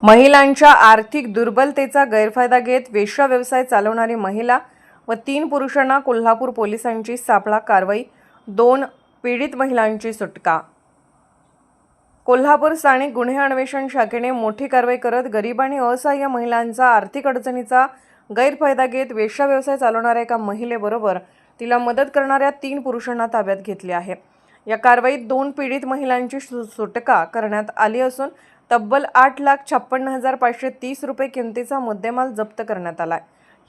महिलांच्या आर्थिक दुर्बलतेचा गैरफायदा घेत वेश्या व्यवसाय चालवणारी महिला व 3 पुरुषांना कोल्हापूर पोलिसांची सापळा कारवाई, 2 पीडित महिलांची सुटका। कोल्हापूर स्थानिक गुन्हे अन्वेषण शाखेने मोठी कारवाई करत गरीब आणि असहाय्य महिलांचा आर्थिक अडचणीचा गैरफायदा घेत वेश्या व्यवसाय चालवणाऱ्या एका महिलेबरोबर तिला मदत करणाऱ्या 3 पुरुषांना ताब्यात घेतले आहे। या कारवाईत 2 पीडित महिलांची सुटका करण्यात आली असून तब्बल 8,56,530 रुपये किमतीचा मुद्देमाल जप्त करण्यात आला।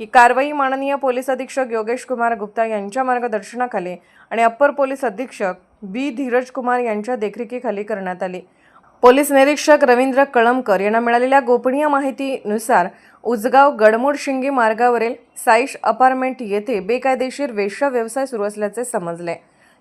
ही कारवाई माननीय पोलीस अधीक्षक योगेश कुमार गुप्ता यांच्या मार्गदर्शनाखाली आणि अप्पर पोलीस अधीक्षक बी धीरज कुमार यांच्या देखरेखीखाली करण्यात आली। पोलीस निरीक्षक रवींद्र कळमकर यांना मिळालेल्या गोपनीय माहितीनुसार उजगाव गडमुडशिंगी मार्गावरील साईश अपार्टमेंट येथे बेकायदेशीर वेश्या व्यवसाय सुरू असल्याचे समजले।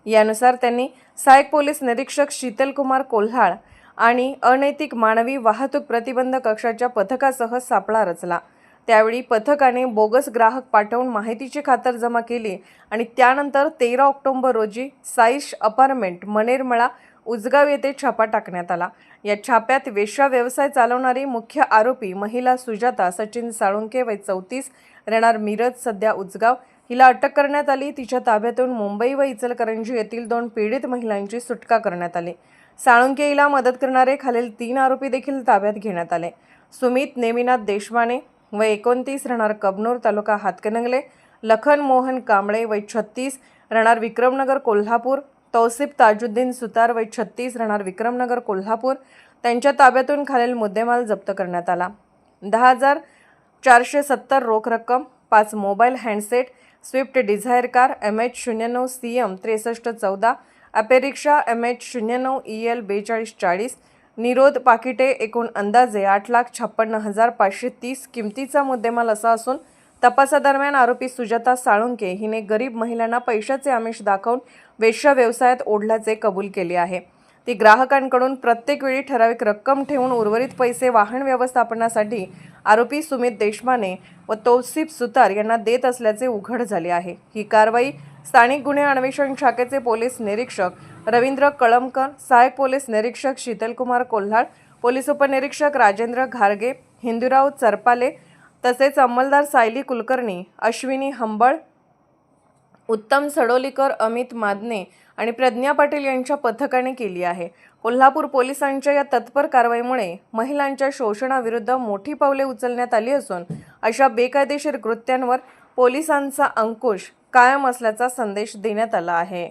यानुसार त्यांनी सहाय्यक पोलीस निरीक्षक शीतल कुमार कोल्हाळ आणि अनैतिक मानवी वाहतूक प्रतिबंध कक्षाच्या पथकासह सापळा रचला। त्यावेळी पथकाने बोगस ग्राहक पाठवून माहितीची खातरजमा केली आणि त्यानंतर 13 ऑक्टोबर रोजी साईश अपार्टमेंट मनेरमळा उजगाव येथे छापा टाकण्यात आला। या छाप्यात वेश्या व्यवसाय चालवणारी मुख्य आरोपी महिला सुजाता सचिन साळुंके वय 34 राहणार मिरज सध्या उजगाव हिला अटक करण्यात आली। तिच्या ताब्यातून मुंबई व इचलकरंजी येथील 2 पीडित महिलांची सुटका करण्यात आली। साळुंके हिला मदत करणारे खालील 3 आरोपी देखील ताब्यात घेण्यात आले। सुमित नेमिनाथ देशमाने वय 29 राहणार कबनूर तालुका हातकणंगले, लखन मोहन कांबळे वय 36 राहणार विक्रमनगर कोल्हापूर, तौसिफ ताजुद्दीन सुतार वय 36 राहणार विक्रमनगर कोल्हापूर त्यांच्या ताब्यातून खालील मुद्देमाल जप्त करण्यात आला। 10,470 रोख रक्कम, 5 mobile handset, Swift Dzire car MH09 CM 6314, अपेरिक्षा MH09 EL 4240, निरोध पाकिटे एकूण अंदाजे 8,56,530 किमतीचा मुद्देमाल असा असून तपासादरम्यान आरोपी सुजाता साळुंके हिने गरीब महिलांना पैशाचे आमिष दाखवून वेश्या व्यवसायात ओढल्याचे कबूल केले आहे। ती ग्राहकांकडून प्रत्येक वेळी ठराविक रक्कम ठेवून उर्वरित पैसे वाहन व्यवस्थापनासाठी आरोपी सुमित देशमाने व तौसिफ सुतार यांना देत असल्याचे उघड झाले आहे। ही कारवाई स्थानिक गुन्हे अन्वेषण शाखेचे पोलीस निरीक्षक रवींद्र कळमकर, सहाय्यक पोलीस निरीक्षक शीतल कुमार कोल्हाळ, पोलीस उपनिरीक्षक राजेंद्र घारगे, हिंदूराव चरपाले तसेच अंमलदार सायली कुलकर्णी, अश्विनी हंबळ, उत्तम सडोलीकर, अमित मादने आणि प्रज्ञा पाटील यांच्या पथकाने केली आहे। कोल्हापूर पोलिसांच्या या तत्पर कारवाईमुळे महिलांच्या शोषणाविरुद्ध मोठी पावले उचलण्यात आली असून अशा बेकायदेशीर कृत्यांवर पोलिसांचा अंकुश कायम असल्याचा संदेश देण्यात आला आहे।